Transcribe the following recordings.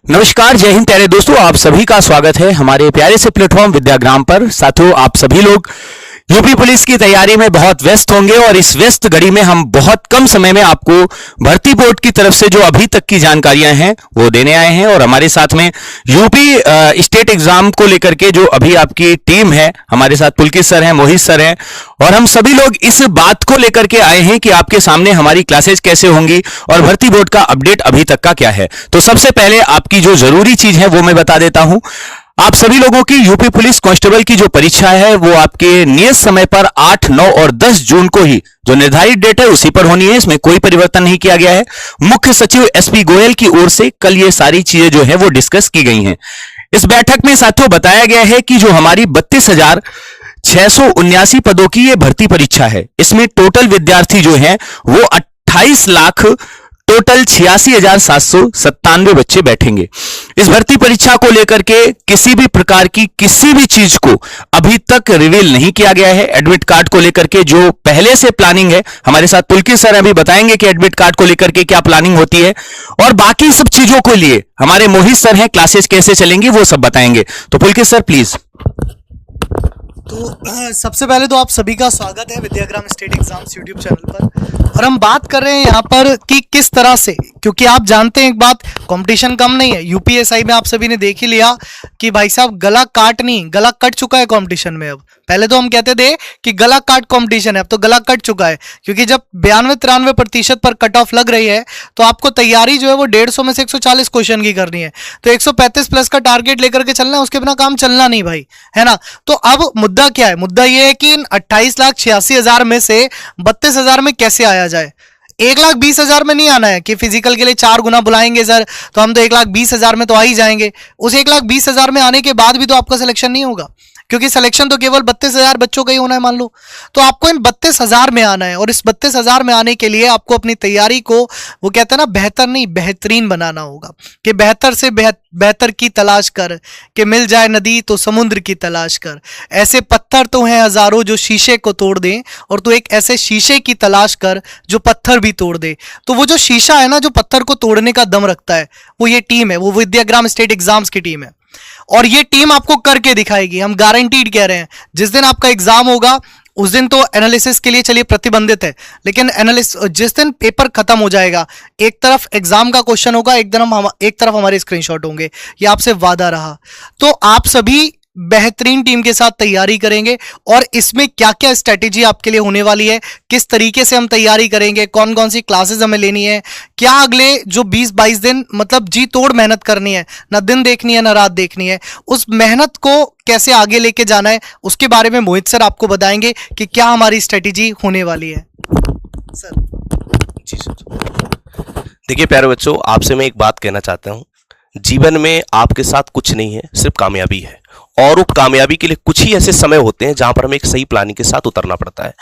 नमस्कार, जय हिंद प्यारे दोस्तों। आप सभी का स्वागत है हमारे प्यारे से प्लेटफॉर्म विद्याग्राम पर। साथियों, आप सभी लोग यूपी पुलिस की तैयारी में बहुत व्यस्त होंगे और इस व्यस्त घड़ी में हम बहुत कम समय में आपको भर्ती बोर्ड की तरफ से जो अभी तक की जानकारियां हैं वो देने आए हैं। और हमारे साथ में यूपी स्टेट एग्जाम को लेकर के जो अभी आपकी टीम है, हमारे साथ पुलकित सर हैं, मोहित सर हैं, और हम सभी लोग इस बात को लेकर के आए हैं कि आपके सामने हमारी क्लासेज कैसे होंगी और भर्ती बोर्ड का अपडेट अभी तक का क्या है। तो सबसे पहले आपकी जो जरूरी चीज है वो मैं बता देता हूं। आप सभी लोगों की यूपी पुलिस कांस्टेबल की जो परीक्षा है वो आपके नियत समय पर 8, 9 और 10 जून को ही जो निर्धारित डेट है उसी पर होनी है। इसमें कोई परिवर्तन नहीं किया गया है। मुख्य सचिव एसपी गोयल की ओर से कल ये सारी चीजें जो है वो डिस्कस की गई हैं। इस बैठक में साथियों बताया गया है कि जो हमारी 32,679 पदों की ये भर्ती परीक्षा है, इसमें टोटल विद्यार्थी जो हैं वो 28 लाख टोटल 86,797 बच्चे बैठेंगे। इस भर्ती परीक्षा को लेकर के किसी भी प्रकार की किसी भी चीज को अभी तक रिवील नहीं किया गया है। एडमिट कार्ड को लेकर के जो पहले से प्लानिंग है, हमारे साथ पुलकित सर अभी बताएंगे कि एडमिट कार्ड को लेकर के क्या प्लानिंग होती है, और बाकी सब चीजों के लिए हमारे मोहित सर हैं, क्लासेस कैसे चलेंगी वो सब बताएंगे। तो पुलकित सर प्लीज। तो सबसे पहले तो आप सभी का स्वागत है विद्याग्राम स्टेट एग्जाम्स यूट्यूब चैनल पर। और हम बात कर रहे हैं यहाँ पर कि किस तरह से, क्योंकि आप जानते हैं एक बात, कंपटीशन कम नहीं है। यूपीएसआई में आप सभी ने देख ही लिया कि भाई साहब गला कट चुका है कंपटीशन में। अब पहले तो हम कहते थे कि गला काट कंपटीशन है, अब तो गला कट चुका है, क्योंकि जब 92-93% पर कट ऑफ लग रही है तो आपको तैयारी जो है वो 150 में से 140 क्वेश्चन की करनी है। तो 135 प्लस का टारगेट लेकर के चलना है, उसके बिना काम चलना नहीं भाई, है ना। तो अब मुद्दा क्या है? मुद्दा यह है कि इन 28,86,000 में से 32,000 में कैसे आया जाए। 1,20,000 में नहीं आना है कि फिजिकल के लिए 4 गुना बुलाएंगे सर तो हम तो 1,20,000 में तो आ ही जाएंगे। उस 1,20,000 में आने के बाद भी तो आपका सिलेक्शन नहीं होगा, क्योंकि सिलेक्शन तो केवल 32,000 बच्चों का ही होना है मान लो। तो आपको इन 32,000 में आना है, और इस 32,000 में आने के लिए आपको अपनी तैयारी को, वो कहते हैं ना, बेहतर नहीं बेहतरीन बनाना होगा। कि बेहतर से बेहतर की तलाश कर, कि मिल जाए नदी तो समुद्र की तलाश कर। ऐसे पत्थर तो हैं हजारों जो शीशे को तोड़ दें, और तू एक ऐसे शीशे की तलाश कर जो पत्थर भी तोड़ दे। तो वो जो शीशा है ना, जो पत्थर को तोड़ने का दम रखता है, वो ये टीम है, वो विद्याग्राम स्टेट एग्जाम्स की टीम है। और ये टीम आपको करके दिखाएगी, हम गारंटीड कह रहे हैं। जिस दिन आपका एग्जाम होगा उस दिन तो एनालिसिस के लिए चलिए प्रतिबंधित है, लेकिन जिस दिन पेपर खत्म हो जाएगा, एक तरफ एग्जाम का क्वेश्चन होगा, एक तरफ हमारे स्क्रीनशॉट होंगे। ये आपसे वादा रहा। तो आप सभी बेहतरीन टीम के साथ तैयारी करेंगे, और इसमें क्या क्या स्ट्रेटेजी आपके लिए होने वाली है, किस तरीके से हम तैयारी करेंगे, कौन कौन सी क्लासेस हमें लेनी है, क्या अगले जो 20-22 दिन मतलब जी तोड़ मेहनत करनी है, ना दिन देखनी है ना रात देखनी है, उस मेहनत को कैसे आगे लेके जाना है, उसके बारे में मोहित सर आपको बताएंगे कि क्या हमारी स्ट्रेटेजी होने वाली है। सर जी सर। देखिए प्यारे बच्चों, आपसे मैं एक बात कहना चाहता हूँ। जीवन में आपके साथ कुछ नहीं है, सिर्फ कामयाबी है। और वो कामयाबी के लिए कुछ ही ऐसे समय होते हैं जहां पर हमें एक सही प्लानिंग के साथ उतरना पड़ता है।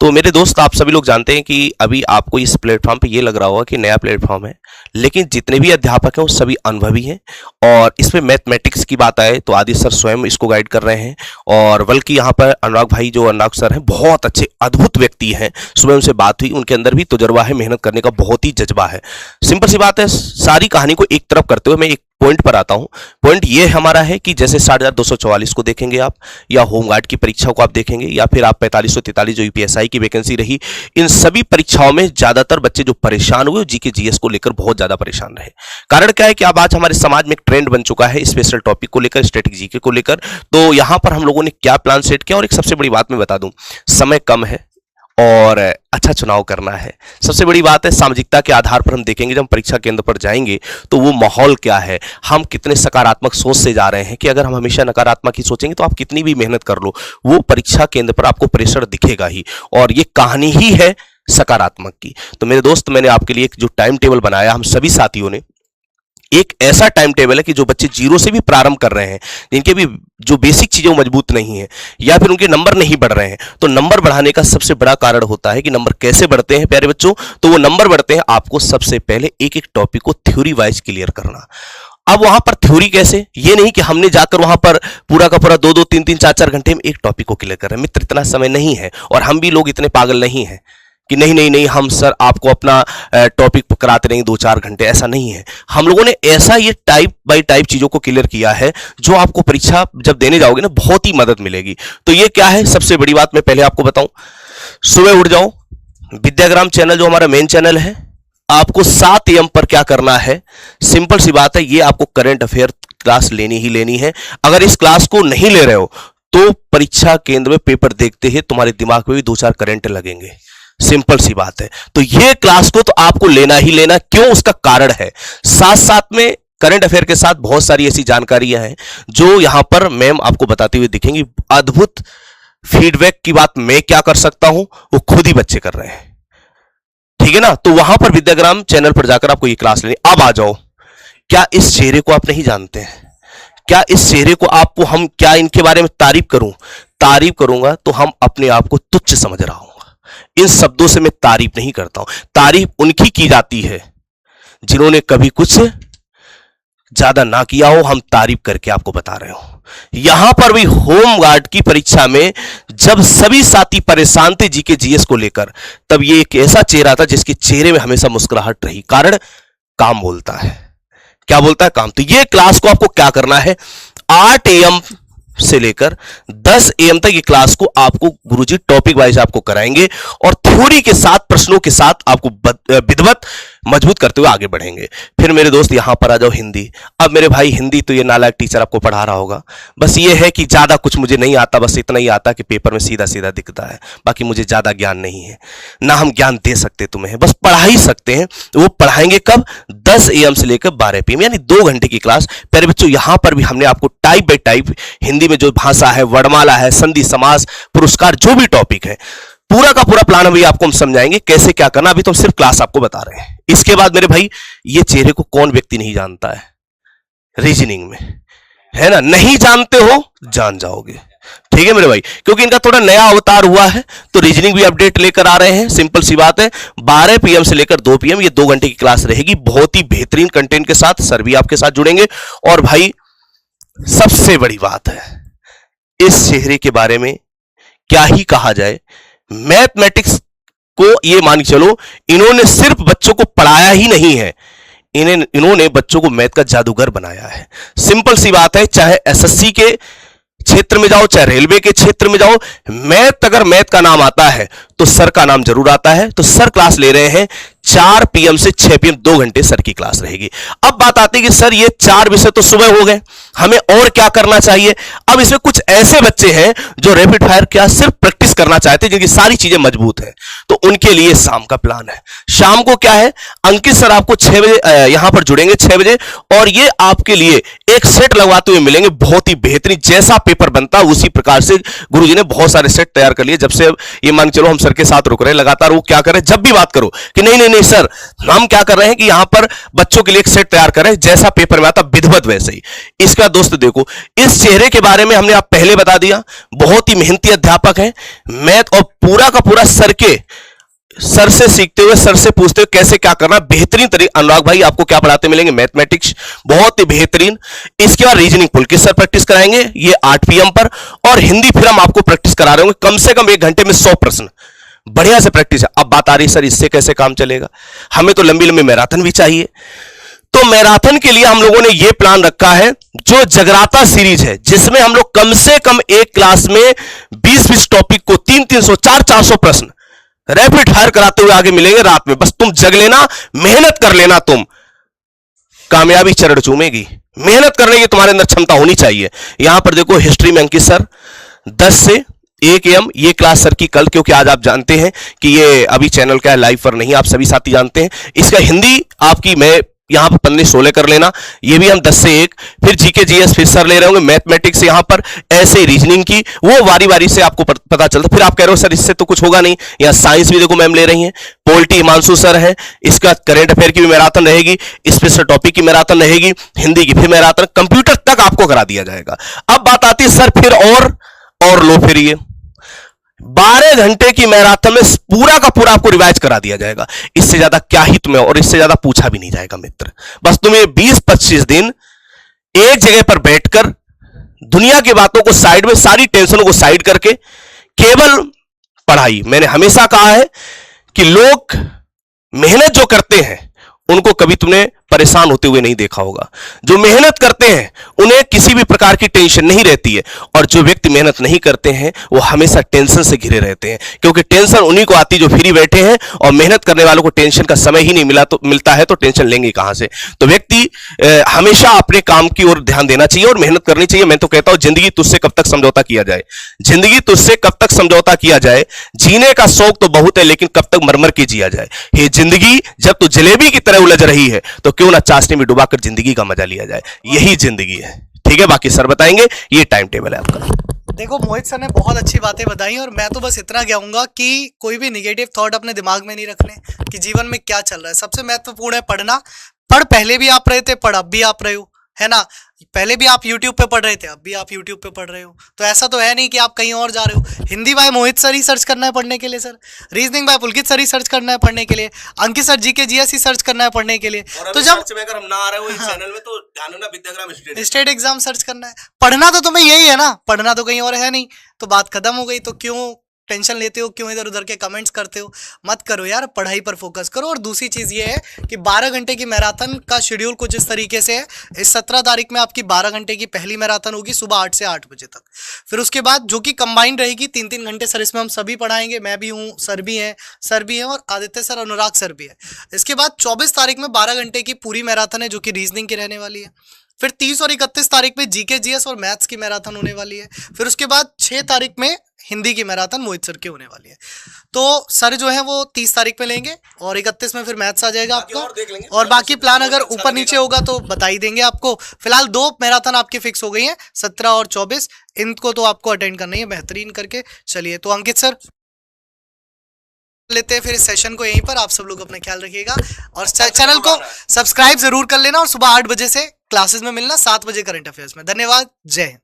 तो मेरे दोस्त, आप सभी लोग जानते हैं कि अभी आपको इस प्लेटफॉर्म पे ये लग रहा होगा कि नया प्लेटफॉर्म है, लेकिन जितने भी अध्यापक हैं वो सभी अनुभवी हैं। और इसमें मैथमेटिक्स की बात आए तो आदि सर स्वयं इसको गाइड कर रहे हैं, और बल्कि यहाँ पर अनुराग सर हैं, बहुत अच्छे अद्भुत व्यक्ति हैं। सुबह उनसे बात हुई, उनके अंदर भी तजुर्बा है, मेहनत करने का बहुत ही जज्बा है। सिंपल सी बात है, सारी कहानी को एक तरफ करते हुए मैं एक पॉइंट पर आता हूं। पॉइंट ये हमारा है कि जैसे 7,244 को देखेंगे आप, या होमगार्ड की परीक्षा को आप देखेंगे, या फिर आप 4543 जो यूपीएसआई की वैकेंसी रही, इन सभी परीक्षाओं में ज्यादातर बच्चे जो परेशान हुए जीके जीएस को लेकर बहुत ज्यादा परेशान रहे। कारण क्या है कि अब आज हमारे समाज में एक ट्रेंड बन चुका है स्पेशल टॉपिक को लेकर, स्टैटिक जीके को लेकर। तो यहां पर हम लोगों ने क्या प्लान सेट किया, और एक सबसे बड़ी बात मैं बता दूं, समय कम है और अच्छा चुनाव करना है। सबसे बड़ी बात है, सामाजिकता के आधार पर हम देखेंगे, जब हम परीक्षा केंद्र पर जाएंगे तो वो माहौल क्या है, हम कितने सकारात्मक सोच से जा रहे हैं। कि अगर हम हमेशा नकारात्मक ही सोचेंगे तो आप कितनी भी मेहनत कर लो, वो परीक्षा केंद्र पर आपको प्रेशर दिखेगा ही। और ये कहानी ही है सकारात्मक की। तो मेरे दोस्त, मैंने आपके लिए एक जो टाइम टेबल बनाया, हम सभी साथियों ने, एक ऐसा टाइम टेबल है कि जो बच्चे जीरो से भी प्रारंभ कर रहे हैं, जिनके भी जो बेसिक चीजें मजबूत नहीं है, या फिर उनके नंबर नहीं बढ़ रहे हैं, तो नंबर बढ़ाने का सबसे बड़ा कारण होता है कि नंबर कैसे बढ़ते हैं प्यारे बच्चों। तो वो नंबर बढ़ते हैं आपको सबसे पहले एक एक टॉपिक को थ्योरी वाइज क्लियर करना। अब वहां पर थ्योरी कैसे, ये नहीं कि हमने जाकर वहां पर पूरा का पूरा 2-2, 3-3, 4-4 घंटे में एक टॉपिक को क्लियर कर रहे हैं। मित्र, इतना समय नहीं है, और हम भी लोग इतने पागल नहीं हैं कि नहीं नहीं नहीं हम सर आपको अपना टॉपिक कराते रहेंगे 2-4 घंटे, ऐसा नहीं है। हम लोगों ने ऐसा ये टाइप बाय टाइप चीजों को क्लियर किया है जो आपको परीक्षा जब देने जाओगे ना बहुत ही मदद मिलेगी। तो ये क्या है, सबसे बड़ी बात मैं पहले आपको बताऊं, सुबह उठ जाओ, विद्याग्राम चैनल जो हमारा मेन चैनल है, आपको 7 AM पर क्या करना है, सिंपल सी बात है, ये आपको करंट अफेयर क्लास लेनी ही लेनी है। अगर इस क्लास को नहीं ले रहे हो तो परीक्षा केंद्र में पेपर देखते ही तुम्हारे दिमाग में भी 2-4 करंट लगेंगे, सिंपल सी बात है। तो ये क्लास को तो आपको लेना ही लेना, क्यों, उसका कारण है। साथ साथ में करंट अफेयर के साथ बहुत सारी ऐसी जानकारियां हैं जो यहां पर मैम आपको बताते हुए दिखेंगी। अद्भुत फीडबैक की बात मैं क्या कर सकता हूं, वो खुद ही बच्चे कर रहे हैं, ठीक है ना। तो वहां पर विद्याग्राम चैनल पर जाकर आपको ये क्लास लेनी। अब आ जाओ, क्या इस चेहरे को आप नहीं जानते हैं? क्या इस चेहरे को आपको हम क्या इनके बारे में तारीफ करूंगा तो हम अपने आप को तुच्छ समझ रहा हूं। इन शब्दों से मैं तारीफ नहीं करता हूं, तारीफ उनकी की जाती है जिन्होंने कभी कुछ ज्यादा ना किया हो, हम तारीफ करके आपको बता रहे हो। यहां पर भी होम गार्ड की परीक्षा में जब सभी साथी परेशान थे जीके जीएस को लेकर, तब ये एक ऐसा चेहरा था जिसके चेहरे में हमेशा मुस्कुराहट रही। कारण काम बोलता है, क्या बोलता है, काम। तो ये क्लास को आपको क्या करना है, 8 AM से लेकर 10 AM तक ये क्लास को आपको गुरुजी टॉपिक वाइज आपको कराएंगे और थ्योरी के साथ, प्रश्नों के साथ आपको विधिवत मजबूत करते हुए आगे बढ़ेंगे। फिर मेरे दोस्त यहां पर आ जाओ, हिंदी। अब मेरे भाई हिंदी तो ये नालायक टीचर आपको पढ़ा रहा होगा, बस ये है कि ज्यादा कुछ मुझे नहीं आता, बस इतना ही आता कि पेपर में सीधा सीधा दिखता है, बाकी मुझे ज्यादा ज्ञान नहीं है, ना हम ज्ञान दे सकते तुम्हें, बस पढ़ा ही सकते हैं। वो पढ़ाएंगे कब, 10 AM से लेकर 12 PM, यानी 2 घंटे की क्लास। प्यारे बच्चों, यहां पर भी हमने आपको टाइप बाय टाइप हिंदी में जो भाषा है, वर्णमाला है, संधि, समास, पुरस्कार, जो भी टॉपिक है, पूरा का पूरा प्लान अभी आपको हम समझाएंगे कैसे क्या करना। अभी तो हम सिर्फ क्लास आपको बता रहे हैं। इसके बाद मेरे भाई, ये चेहरे को कौन व्यक्ति नहीं जानता है रीजनिंग में, है ना, नहीं जानते हो, जान जाओगे, ठीक है मेरे भाई, क्योंकि इनका थोड़ा नया अवतार हुआ है तो रीजनिंग भी अपडेट लेकर आ रहे हैं। सिंपल सी बात है, 12 PM से लेकर 2 PM ये 2 घंटे की क्लास रहेगी, बहुत ही बेहतरीन कंटेंट के साथ। सर भी आपके साथ जुड़ेंगे। और भाई सबसे बड़ी बात है, इस चेहरे के बारे में क्या ही कहा जाए, मैथमेटिक्स को ये मान के चलो, इन्होंने सिर्फ बच्चों को पढ़ाया ही नहीं है, इन्होंने बच्चों को मैथ का जादूगर बनाया है। सिंपल सी बात है, चाहे SSC के क्षेत्र में जाओ, चाहे रेलवे के क्षेत्र में जाओ, मैथ, अगर मैथ का नाम आता है तो सर का नाम जरूर आता है। तो सर क्लास ले रहे हैं 4 PM से 6 PM, 2 घंटे सर की क्लास रहेगी। अब बात आती है कि सर ये 4 विषय तो सुबह हो गए, हमें और क्या करना चाहिए। अब इसमें कुछ ऐसे बच्चे हैं जो रैपिड फायर क्या सिर्फ प्रैक्टिस करना चाहते हैं, जिनकी सारी चीजें मजबूत है, तो उनके लिए शाम का प्लान है। शाम को क्या है, अंकित सर आपको 6 बजे यहां पर जुड़ेंगे, 6 बजे, और ये आपके लिए एक सेट लगवाते हुए मिलेंगे, बहुत ही बेहतरीन। जैसा पेपर बनता उसी प्रकार से गुरुजी ने बहुत सारे सेट तैयार कर लिए। जब से ये मान चलो हम सर के साथ रुक रहे हैं, लगातार वो क्या कर रहे हैं, जब भी बात करो कि नहीं नहीं नहीं सर, हम क्या कर रहे हैं कि यहां पर बच्चों के लिए एक सेट तैयार कर रहे हैं, जैसा पेपर में आता विधिवत वैसे ही। इसका दोस्त देखो, इस चेहरे के बारे में हमने आप पहले बता दिया, बहुत ही मेहनती अध्यापक है, मैथ और पूरा का पूरा सर से सीखते हुए, सर से पूछते हुए कैसे क्या करना, बेहतरीन तरीके। अनुराग भाई आपको क्या पढ़ाते मिलेंगे, मैथमेटिक्स, बहुत ही बेहतरीन। इसके बाद रीजनिंग पुल किस सर प्रैक्टिस कराएंगे, ये 8 PM पर, और हिंदी फिर हम आपको प्रैक्टिस करा रहे होंगे, कम से कम 1 घंटे में 100 प्रश्न, बढ़िया से प्रैक्टिस है। अब बात आ रही सर इससे कैसे काम चलेगा, हमें तो लंबी लंबी मैराथन भी चाहिए। तो मैराथन के लिए हम लोगों ने यह प्लान रखा है, जो जगराता सीरीज है, जिसमें हम लोग कम से कम एक क्लास में 20-20 टॉपिक को 300-300, 400-400 प्रश्न रैपिड फायर कराते हुए आगे मिलेंगे रात में। बस तुम जग लेना, मेहनत कर लेना, तुम कामयाबी चरण चूमेगी। मेहनत करने की तुम्हारे अंदर क्षमता होनी चाहिए। यहां पर देखो, हिस्ट्री में अंकित सर 10 से 1 AM, ये क्लास सर की कल, क्योंकि आज आप जानते हैं कि ये अभी चैनल का है, लाइव पर नहीं, आप सभी साथी जानते हैं। इसका हिंदी आपकी मैं यहां पर 15-16 कर लेना, ये भी हम 10 से 1, फिर जीके जीएस फिर सर ले रहे होंगे, मैथमेटिक्स यहां पर, ऐसे रीजनिंग की वो वारी वारी से आपको पता चलता। फिर आप कह रहे हो सर इससे तो कुछ होगा नहीं, यहां साइंस भी देखो मैम ले रही हैं, पॉलिटी हिमांशु सर है, इसका करंट अफेयर की भी मैराथन रहेगी, स्पेशल टॉपिक की मैराथन रहेगी, हिंदी की फिर मैराथन, कंप्यूटर तक आपको करा दिया जाएगा। अब बात आती है सर फिर और लो, फिर ये 12 घंटे की मैराथन में पूरा का पूरा आपको रिवाइज करा दिया जाएगा। इससे ज्यादा क्या ही तुम्हें, और इससे ज्यादा पूछा भी नहीं जाएगा मित्र। बस तुम्हें 20-25 दिन एक जगह पर बैठकर दुनिया की बातों को साइड में, सारी टेंशनों को साइड करके केवल पढ़ाई। मैंने हमेशा कहा है कि लोग मेहनत जो करते हैं उनको कभी तुमने परेशान होते हुए नहीं देखा होगा। जो मेहनत करते हैं उन्हें किसी भी प्रकार की टेंशन नहीं रहती है, और जो व्यक्ति मेहनत नहीं करते हैं वो हमेशा टेंशन से घिरे रहते हैं, क्योंकि टेंशन उन्हीं को आती जो फ्री बैठे हैं, और मेहनत करने वालों को टेंशन का समय ही नहीं मिलता है तो टेंशन लेंगे कहां से। तो व्यक्ति हमेशा अपने काम की ओर ध्यान देना चाहिए और मेहनत करनी चाहिए। मैं तो कहता हूं जिंदगी तुझसे कब तक समझौता किया जाए, जिंदगी तुझसे कब तक समझौता किया जाए। जीने का शौक तो बहुत है लेकिन कब तक मरमर के जिया जाए। हे जिंदगी, जब तू जलेबी की तरह उलझ रही है तो क्यों ना चाशनी में डुबाकर जिंदगी का मजा लिया जाए। यही जिंदगी है। ठीक है, बाकी सर बताएंगे। ये टाइम टेबल है आपका। देखो मोहित सर ने बहुत अच्छी बातें बताई और मैं तो बस इतना कहूंगा कि कोई भी निगेटिव थॉट अपने दिमाग में नहीं रखने कि जीवन में क्या चल रहा है। सबसे महत्वपूर्ण है पढ़ना। पढ़ पहले भी आप रहे थे, पढ़ अब भी आप रहे हो, है ना। पहले भी आप YouTube पे पढ़ रहे थे, अब भी आप YouTube पे पढ़ रहे हो, तो ऐसा तो है नहीं कि आप कहीं और जा रहे हो। हिंदी बाय मोहित सर ही सर्च करना है पढ़ने के लिए सर, रीजनिंग बाय पुलकित सर ही सर्च करना है पढ़ने के लिए, अंकित सर जी के जीएस ही सर्च करना है पढ़ने के लिए। तो जब अगर हम ना आ रहे हो इस चैनल में तो ध्यान देना, विद्याग्राम स्टेट एग्जाम सर्च करना है। पढ़ना तो तुम्हें यही है ना, पढ़ना तो कहीं और है नहीं, तो बात खत्म हो गई। तो क्यों टेंशन लेते हो, क्यों इधर उधर के कमेंट्स करते हो? मत करो यार, पढ़ाई पर फोकस करो। और दूसरी चीज़ ये है कि 12 घंटे की मैराथन का शेड्यूल कुछ इस तरीके से है। इस 17 तारीख में आपकी 12 घंटे की पहली मैराथन होगी सुबह 8 से 8 बजे तक। फिर उसके बाद जो कि कंबाइंड रहेगी 3-3 घंटे सर इसमें हम सभी पढ़ाएंगे। मैं भी हूँ, सर भी हैं और आदित्य सर, अनुराग सर भी है। इसके बाद 24 तारीख में 12 घंटे की पूरी मैराथन है जो कि रीजनिंग की रहने वाली है। फिर 30 और 31 तारीख में जीके जीएस और मैथ्स की मैराथन होने वाली है। फिर उसके बाद 6 तारीख में हिंदी की मैराथन मोहित सर की होने वाली है। तो सर जो है वो 30 तारीख में लेंगे और 31 में फिर मैथ्स आ जाएगा आपका, और बाकी प्लान अगर ऊपर नीचे होगा तो बता ही देंगे आपको। फिलहाल 2 मैराथन आपकी फिक्स हो गई हैं, 17 और 24। इनको तो आपको अटेंड करना ही है बेहतरीन करके। चलिए, तो अंकित सर लेते हैं फिर इस सेशन को यहीं पर। आप सब लोग अपना ख्याल रखिएगा और चैनल को सब्सक्राइब जरूर कर लेना, और सुबह 8 बजे से क्लासेस में मिलना, 7 बजे करंट अफेयर्स में। धन्यवाद, जय हिंद।